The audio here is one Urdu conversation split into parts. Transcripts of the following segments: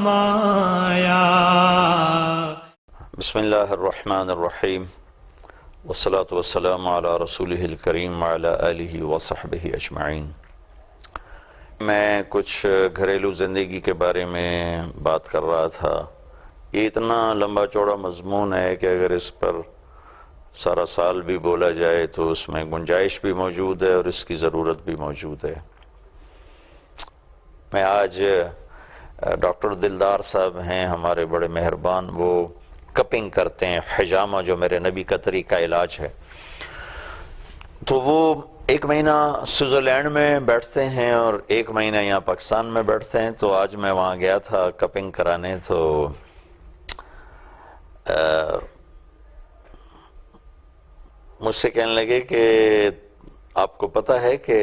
مایا۔ بسم اللہ الرحمن الرحیم والصلاة والسلام علی رسولہ الکریم وعلی آلہ وصحبہ اجمعین۔ میں کچھ گھریلو زندگی کے بارے میں بات کر رہا تھا۔ یہ اتنا لمبا چوڑا مضمون ہے کہ اگر اس پر سارا سال بھی بولا جائے تو اس میں گنجائش بھی موجود ہے اور اس کی ضرورت بھی موجود ہے۔ میں آج ڈاکٹر دلدار صاحب ہیں ہمارے بڑے مہربان، وہ کپنگ کرتے ہیں، حجامہ جو میرے نبی کا طریقہ علاج ہے، تو وہ ایک مہینہ سوئٹزرلینڈ میں بیٹھتے ہیں اور ایک مہینہ یہاں پاکستان میں بیٹھتے ہیں۔ تو آج میں وہاں گیا تھا کپنگ کرانے، تو مجھ سے کہنے لگے کہ آپ کو پتہ ہے کہ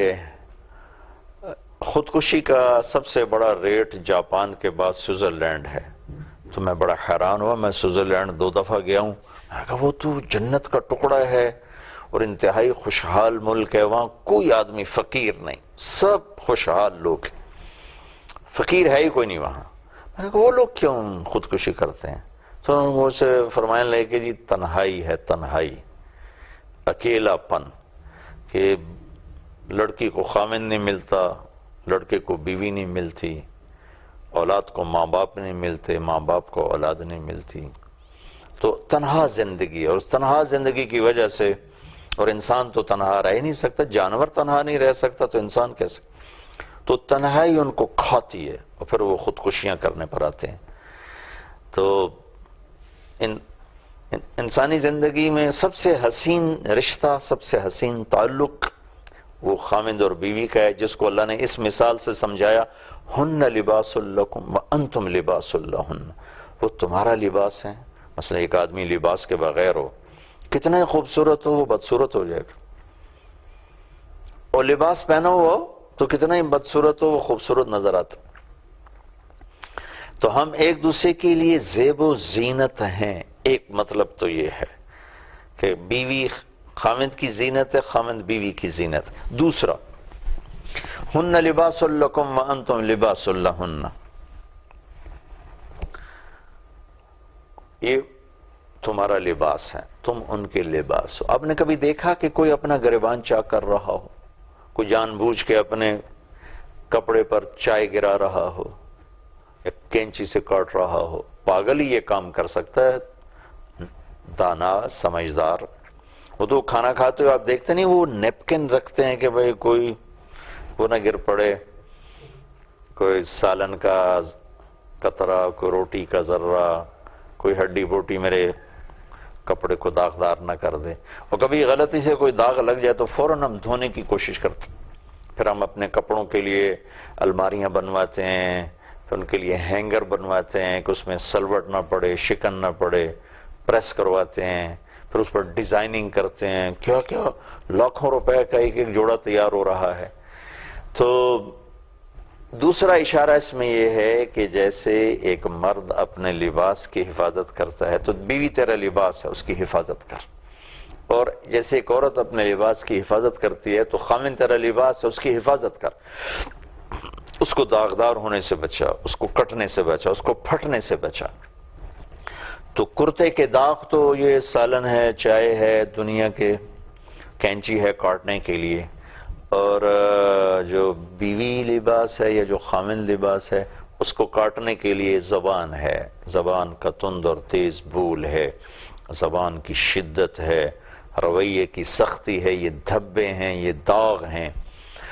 خودکشی کا سب سے بڑا ریٹ جاپان کے بعد سوئٹزرلینڈ ہے۔ تو میں بڑا حیران ہوا، میں سوئٹزرلینڈ 2 دفعہ گیا ہوں۔ میں کہا وہ تو جنت کا ٹکڑا ہے اور انتہائی خوشحال ملک ہے، وہاں کوئی آدمی فقیر نہیں، سب خوشحال لوگ ہیں، فقیر ہے ہی کوئی نہیں وہاں۔ میں نے کہا وہ لوگ کیوں خودکشی کرتے ہیں؟ تو انہوں نے مجھ سے فرمانے لگے کہ جی تنہائی ہے، تنہائی، اکیلا پن، کہ لڑکی کو خامن نہیں ملتا، لڑکے کو بیوی نہیں ملتی، اولاد کو ماں باپ نہیں ملتے، ماں باپ کو اولاد نہیں ملتی، تو تنہا زندگی ہے۔ اور اس تنہا زندگی کی وجہ سے، اور انسان تو تنہا رہ ہی نہیں سکتا، جانور تنہا نہیں رہ سکتا تو انسان کیسے؟ تو تنہائی ان کو کھاتی ہے اور پھر وہ خودکشیاں کرنے پر آتے ہیں۔ تو انسانی زندگی میں سب سے حسین رشتہ، سب سے حسین تعلق وہ خامند اور بیوی کا ہے، جس کو اللہ نے اس مثال سے سمجھایا، ہن لباس لکم وانتم لباس لہن، وہ تمہارا لباس ہے۔ مثلا ایک آدمی لباس کے بغیر ہو، کتنا ہی خوبصورت ہو وہ بدصورت ہو جائے گا، اور لباس پہنا ہوا ہو تو کتنا ہی بدصورت ہو وہ خوبصورت نظر آتا۔ تو ہم ایک دوسرے کے لیے زیب و زینت ہیں۔ ایک مطلب تو یہ ہے کہ بیوی خامند کی زینت ہے، خامند بیوی کی زینت۔ دوسرا، ہن لباس لکم وانتم لباس لہن، یہ تمہارا لباس ہے، تم ان کے لباس ہو۔ آپ نے کبھی دیکھا کہ کوئی اپنا گریبان چاک کر رہا ہو، کوئی جان بوجھ کے اپنے کپڑے پر چائے گرا رہا ہو، ایک کینچی سے کاٹ رہا ہو؟ پاگل ہی یہ کام کر سکتا ہے، دانا سمجھدار۔ وہ تو کھانا کھاتے ہوئے آپ دیکھتے نہیں، وہ نیپکن رکھتے ہیں کہ بھئی کوئی وہ نہ گر پڑے، کوئی سالن کا قطرہ، کوئی روٹی کا ذرہ، کوئی ہڈی بوٹی میرے کپڑے کو داغدار نہ کر دے۔ اور کبھی غلطی سے کوئی داغ لگ جائے تو فوراً ہم دھونے کی کوشش کرتے ہیں، پھر ہم اپنے کپڑوں کے لیے الماریاں بنواتے ہیں، پھر ان کے لیے ہینگر بنواتے ہیں کہ اس میں سلوٹ نہ پڑے، شکن نہ پڑے، پریس کرواتے ہیں، پھر اس پر ڈیزائننگ کرتے ہیں، کیا کیا لاکھوں روپے کا ایک ایک جوڑا تیار ہو رہا ہے۔ تو دوسرا اشارہ اس میں یہ ہے کہ جیسے ایک مرد اپنے لباس کی حفاظت کرتا ہے تو بیوی تیرا لباس ہے، اس کی حفاظت کر، اور جیسے ایک عورت اپنے لباس کی حفاظت کرتی ہے تو خامن تیرا لباس ہے، اس کی حفاظت کر، اس کو داغدار ہونے سے بچا، اس کو کٹنے سے بچا، اس کو پھٹنے سے بچا۔ تو کرتے کے داغ تو یہ سالن ہے، چائے ہے، دنیا کے کینچی ہے کاٹنے کے لیے، اور جو بیوی لباس ہے یا جو خامن لباس ہے اس کو کاٹنے کے لیے زبان ہے، زبان کا تند اور تیز بول ہے، زبان کی شدت ہے، رویے کی سختی ہے، یہ دھبے ہیں، یہ داغ ہیں۔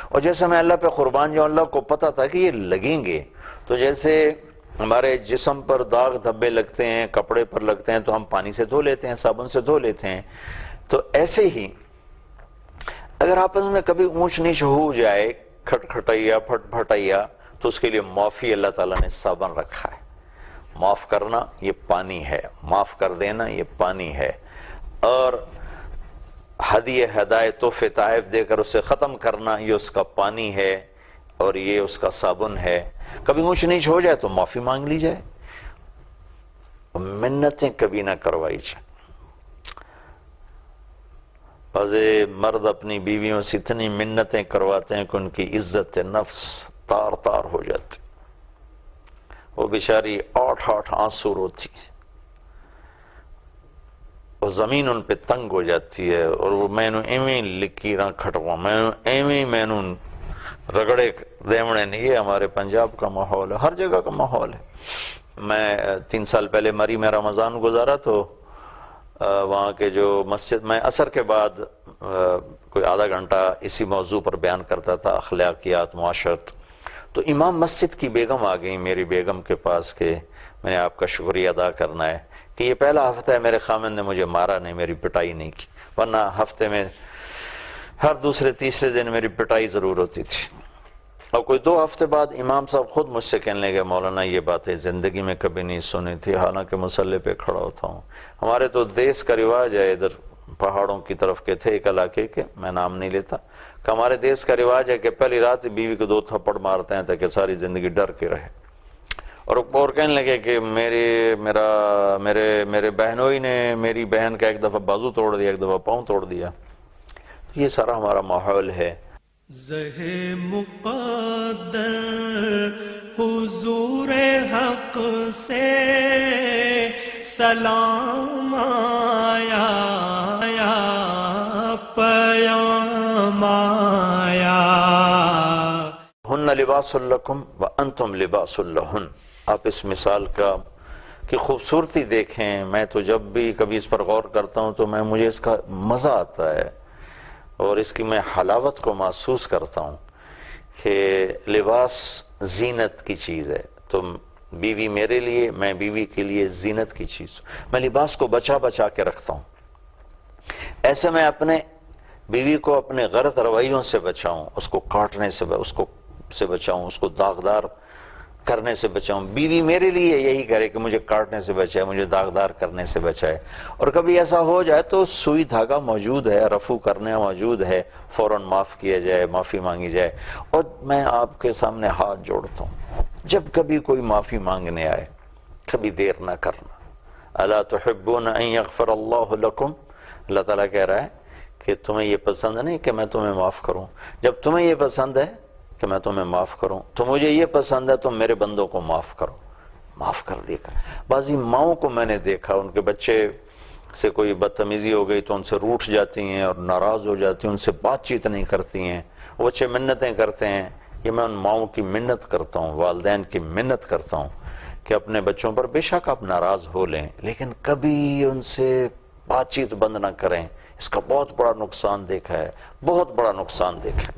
اور جیسے میں اللہ پہ قربان جو اللہ کو پتہ تھا کہ یہ لگیں گے، تو جیسے ہمارے جسم پر داغ دھبے لگتے ہیں، کپڑے پر لگتے ہیں تو ہم پانی سے دھو لیتے ہیں، صابن سے دھو لیتے ہیں، تو ایسے ہی اگر آپس میں کبھی اونچ نیچ ہو جائے، کھٹ کھٹائیا پھٹ پھٹائیا، تو اس کے لیے معافی اللہ تعالیٰ نے صابن رکھا ہے۔ معاف کرنا یہ پانی ہے، معاف کر دینا یہ پانی ہے، اور ہدیہ ہدایہ تحفے تحائف دے کر اسے ختم کرنا یہ اس کا پانی ہے اور یہ اس کا صابن ہے۔ کبھی اونچ نیچ ہو جائے تو معافی مانگ لی جائے، منتیں کبھی نہ کروائی جائے۔ بعض مرد اپنی بیویوں سے اتنی منتیں کرواتے ہیں کہ ان کی عزت نفس تار تار ہو جاتی، وہ بیچاری آٹھ آنسو روتی ہے، اور زمین ان پہ تنگ ہو جاتی ہے، اور وہ میں نے ایویں لکیراں کھٹوا، میں نے رگڑے دیوڑے نہیں۔ یہ ہمارے پنجاب کا ماحول ہے، ہر جگہ کا ماحول ہے۔ میں 3 سال پہلے مری میں رمضان گزارا، تو وہاں کے جو مسجد، میں عصر کے بعد کوئی آدھا گھنٹہ اسی موضوع پر بیان کرتا تھا، اخلاقیات، معاشرت۔ تو امام مسجد کی بیگم آ گئی میری بیگم کے پاس کہ میں نے آپ کا شکریہ ادا کرنا ہے کہ یہ پہلا ہفتہ ہے میرے خامن نے مجھے مارا نہیں، میری پٹائی نہیں کی، ورنہ ہفتے میں ہر دوسرے تیسرے دن میری پٹائی ضرور ہوتی تھی۔ اور کوئی 2 ہفتے بعد امام صاحب خود مجھ سے کہنے لگے مولانا یہ باتیں زندگی میں کبھی نہیں سنی تھی، حالانکہ مصلی پہ کھڑا ہوتا ہوں۔ ہمارے تو دیس کا رواج ہے، ادھر پہاڑوں کی طرف کے تھے ایک علاقے کے، میں نام نہیں لیتا، کہ ہمارے دیس کا رواج ہے کہ پہلی رات بیوی کو 2 تھپڑ مارتے ہیں تاکہ ساری زندگی ڈر کے رہے۔ اور کہنے لگے کہ میرے بہنوئی نے میری بہن کا ایک دفعہ بازو توڑ دیا، ایک دفعہ پاؤں توڑ دیا۔ یہ سارا ہمارا ماحول ہے۔ زہ مقدر حضور حق سے سلام آیا، پیام آیا۔ ہن لباس لکم وانتم لباس لہن۔ آپ اس مثال کی خوبصورتی دیکھیں۔ میں تو جب بھی کبھی اس پر غور کرتا ہوں تو مجھے اس کا مزہ آتا ہے، اور اس کی میں حلاوت کو محسوس کرتا ہوں کہ لباس زینت کی چیز ہے۔ تو بیوی میرے لیے، میں بیوی کے لیے زینت کی چیز ہوں۔ میں لباس کو بچا کے رکھتا ہوں۔ ایسے میں اپنے بیوی کو اپنے غلط رویوں سے بچاؤں، اس کو کاٹنے سے بچاؤں، اس کو داغدار کرنے سے بچاؤں۔ بیوی میرے لیے یہی کرے کہ مجھے کاٹنے سے بچائے، مجھے داغدار کرنے سے بچائے۔ اور کبھی ایسا ہو جائے تو سوئی دھاگا موجود ہے، رفو کرنے موجود ہے، فوراً معاف کیا جائے، معافی مانگی جائے۔ اور میں آپ کے سامنے ہاتھ جوڑتا ہوں، جب کبھی کوئی معافی مانگنے آئے کبھی دیر نہ کرنا۔ الا تحبون ان یغفر اللہ لکم، اللہ تعالیٰ کہہ رہا ہے کہ تمہیں یہ پسند نہیں کہ میں تمہیں معاف کروں؟ جب تمہیں یہ پسند ہے کہ میں تمہیں معاف کروں تو مجھے یہ پسند ہے تم میرے بندوں کو معاف کرو۔ معاف کر دیا کر۔ بعضی ماؤں کو میں نے دیکھا، ان کے بچے سے کوئی بدتمیزی ہو گئی تو ان سے روٹھ جاتی ہیں اور ناراض ہو جاتی ہیں، ان سے بات چیت نہیں کرتی ہیں، وہ بچے منتیں کرتے ہیں۔ یہ میں ان ماؤں کی منت کرتا ہوں، والدین کی منت کرتا ہوں کہ اپنے بچوں پر بے شک آپ ناراض ہو لیں لیکن کبھی ان سے بات چیت بند نہ کریں۔ اس کا بہت بڑا نقصان دیکھا ہے، بہت بڑا نقصان دیکھا ہے۔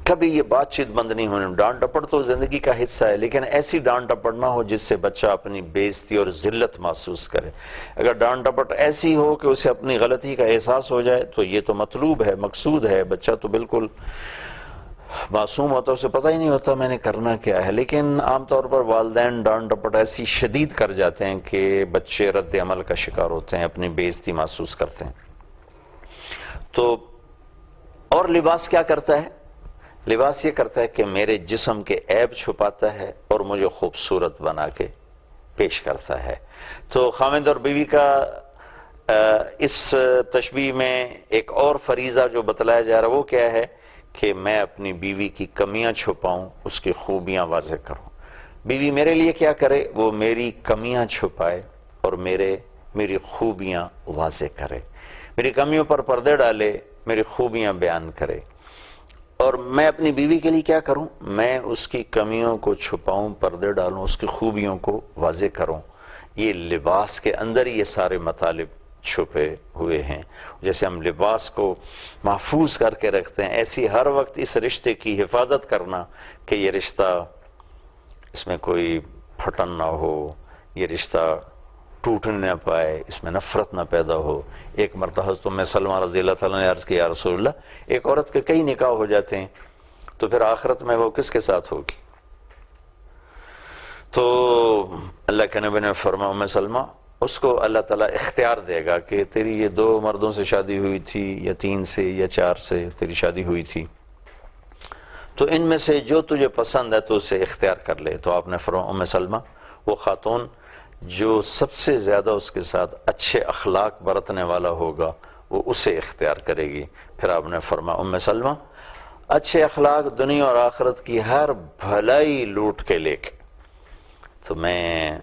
کبھی یہ بات چیت بند نہیں ہونے۔ ڈانٹ ڈپٹ تو زندگی کا حصہ ہے، لیکن ایسی ڈانٹ ڈپٹ نہ ہو جس سے بچہ اپنی بے عزتی اور ذلت محسوس کرے۔ اگر ڈانٹ ڈپٹ ایسی ہو کہ اسے اپنی غلطی کا احساس ہو جائے تو یہ تو مطلوب ہے، مقصود ہے۔ بچہ تو بالکل معصوم ہوتا، اسے پتہ ہی نہیں ہوتا میں نے کرنا کیا ہے، لیکن عام طور پر والدین ڈانٹ ڈپٹ ایسی شدید کر جاتے ہیں کہ بچے رد عمل کا شکار ہوتے ہیں، اپنی بے عزتی محسوس کرتے ہیں۔ تو اور لباس کیا کرتا ہے؟ لباس یہ کرتا ہے کہ میرے جسم کے عیب چھپاتا ہے اور مجھے خوبصورت بنا کے پیش کرتا ہے۔ تو خامد اور بیوی کا اس تشبیہ میں ایک اور فریضہ جو بتلایا جا رہا ہے وہ کیا ہے کہ میں اپنی بیوی کی کمیاں چھپاؤں، اس کی خوبیاں واضح کروں۔ بیوی میرے لیے کیا کرے؟ وہ میری کمیاں چھپائے اور میری خوبیاں واضح کرے، میری کمیوں پر پردے ڈالے، میری خوبیاں بیان کرے۔ اور میں اپنی بیوی کے لیے کیا کروں؟ میں اس کی کمیوں کو چھپاؤں، پردے ڈالوں، اس کی خوبیوں کو واضح کروں۔ یہ لباس کے اندر ہی یہ سارے مطالب چھپے ہوئے ہیں۔ جیسے ہم لباس کو محفوظ کر کے رکھتے ہیں، ایسی ہر وقت اس رشتے کی حفاظت کرنا کہ یہ رشتہ، اس میں کوئی پھٹن نہ ہو، یہ رشتہ ٹوٹنے نہ پائے، اس میں نفرت نہ پیدا ہو۔ ایک مرتبہ حضرت ام سلمہ رضی اللہ تعالیٰ نے عرض کیا یا رسول اللہ، ایک عورت کے کئی نکاح ہو جاتے ہیں تو پھر آخرت میں وہ کس کے ساتھ ہوگی؟ تو اللہ کے نبی نے فرمایا ام سلمہ، اس کو اللہ تعالیٰ اختیار دے گا کہ تیری یہ 2 مردوں سے شادی ہوئی تھی یا 3 سے یا 4 سے تیری شادی ہوئی تھی، تو ان میں سے جو تجھے پسند ہے تو اسے اختیار کر لے۔ تو آپ نے فرمایا ام سلمہ، وہ خاتون جو سب سے زیادہ اس کے ساتھ اچھے اخلاق برتنے والا ہوگا وہ اسے اختیار کرے گی۔ پھر آپ نے فرمایا ام سلمہ، اچھے اخلاق دنیا اور آخرت کی ہر بھلائی لوٹ کے لے کے، تو میں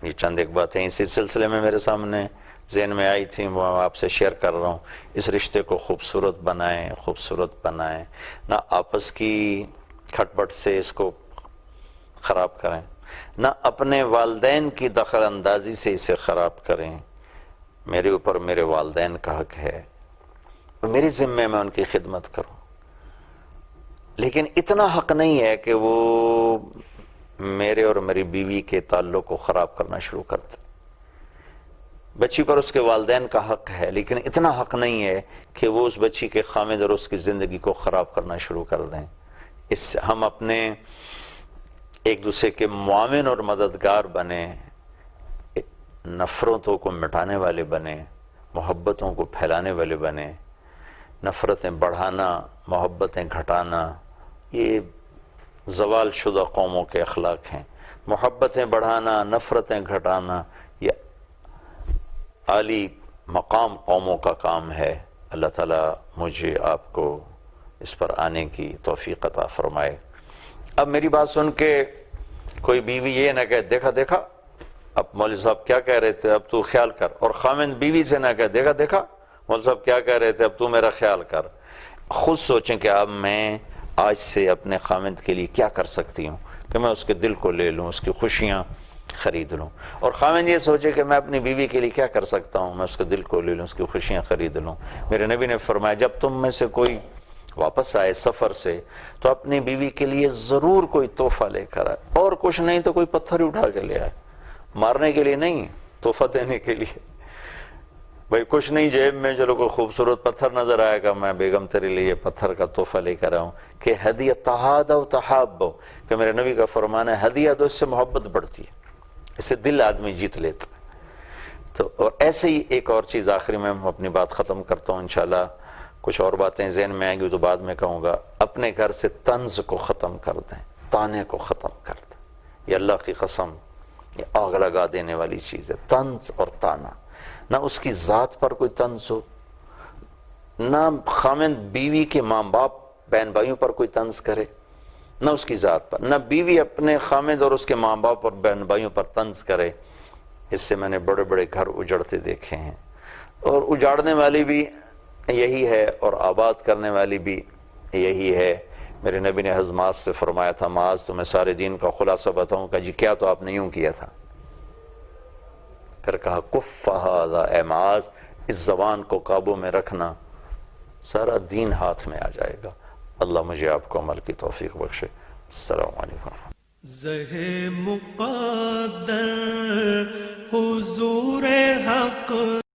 یہ چند ایک باتیں اسی سلسلے میں میرے سامنے ذہن میں آئی تھی، وہ آپ سے شیئر کر رہا ہوں۔ اس رشتے کو خوبصورت بنائیں، نہ آپس کی کھٹ پٹ سے اس کو خراب کریں، نہ اپنے والدین کی دخل اندازی سے اسے خراب کریں۔ میرے اوپر میرے والدین کا حق ہے، میری ذمہ میں ان کی خدمت کروں، لیکن اتنا حق نہیں ہے کہ وہ میرے اور میری بیوی کے تعلق کو خراب کرنا شروع کر دیں۔ بچی پر اس کے والدین کا حق ہے، لیکن اتنا حق نہیں ہے کہ وہ اس بچی کے خامد اور اس کی زندگی کو خراب کرنا شروع کر دیں۔ اس سے ہم اپنے ایک دوسرے کے معاون اور مددگار بنیں، نفرتوں کو مٹانے والے بنیں، محبتوں کو پھیلانے والے بنیں۔ نفرتیں بڑھانا، محبتیں گھٹانا، یہ زوال شدہ قوموں کے اخلاق ہیں۔ محبتیں بڑھانا، نفرتیں گھٹانا، یہ عالی مقام قوموں کا کام ہے۔ اللہ تعالیٰ مجھے آپ کو اس پر آنے کی توفیق عطا فرمائے۔ اب میری بات سن کے کوئی بیوی یہ نہ کہے دیکھا اب مولوی صاحب کیا کہہ رہے تھے، اب تو خیال کر، اور خامند بیوی سے نہ کہے دیکھا مولوی صاحب کیا کہہ رہے تھے، اب تو میرا خیال کر۔ خود سوچیں کہ اب میں آج سے اپنے خامند کے لیے کیا کر سکتی ہوں کہ میں اس کے دل کو لے لوں، اس کی خوشیاں خرید لوں، اور خامند یہ سوچے کہ میں اپنی بیوی کے لیے کیا کر سکتا ہوں، میں اس کے دل کو لے لوں، اس کی خوشیاں خرید لوں۔ میرے نبی نے فرمایا جب تم میں سے کوئی واپس آئے سفر سے تو اپنی بیوی کے لیے ضرور کوئی تحفہ لے کر آئے، اور کچھ نہیں تو کوئی پتھر ہی اٹھا کے لے آئے، مارنے کے لیے نہیں، تحفہ دینے کے لیے۔ بھائی کچھ نہیں جیب میں، چلو کوئی خوبصورت پتھر نظر آئے گا، میں بیگم تیرے لیے پتھر کا تحفہ لے کر آؤں، کہ ہدیہ تہادوا تحابوا، کہ میرے نبی کا فرمان ہے ہدیہ دو، اس سے محبت بڑھتی ہے، اس سے دل آدمی جیت لیتا ہے۔ تو اور ایسے ہی ایک اور چیز آخری میں اپنی بات ختم کرتا ہوں، انشاءاللہ کچھ اور باتیں ذہن میں آئیں گی تو بعد میں کہوں گا۔ اپنے گھر سے طنز کو ختم کر دیں، تانے کو ختم کر دیں۔ یہ اللہ کی قسم یہ آگ لگا دینے والی چیز ہے، طنز اور تانا۔ نہ اس کی ذات پر کوئی طنز ہو، نہ خامند بیوی کے ماں باپ بہن بھائیوں پر کوئی طنز کرے، نہ اس کی ذات پر، نہ بیوی اپنے خامند اور اس کے ماں باپ اور بہن بھائیوں پر طنز کرے۔ اس سے میں نے بڑے بڑے گھر اجڑتے دیکھے ہیں، اور اجاڑنے والی بھی یہی ہے اور آباد کرنے والی بھی یہی ہے۔ میرے نبی نے حضرت معاذ سے فرمایا تھا، معاذ تمہیں سارے دین کا خلاصہ بتاؤں؟ کہ جی کیا؟ تو آپ نے یوں کیا تھا، پھر کہا کف ھذا، اے معاذ اس زبان کو قابو میں رکھنا، سارا دین ہاتھ میں آ جائے گا۔ اللہ مجھے آپ کو عمل کی توفیق بخشے۔ السلام علیکم۔ زہ مقدر حضور حق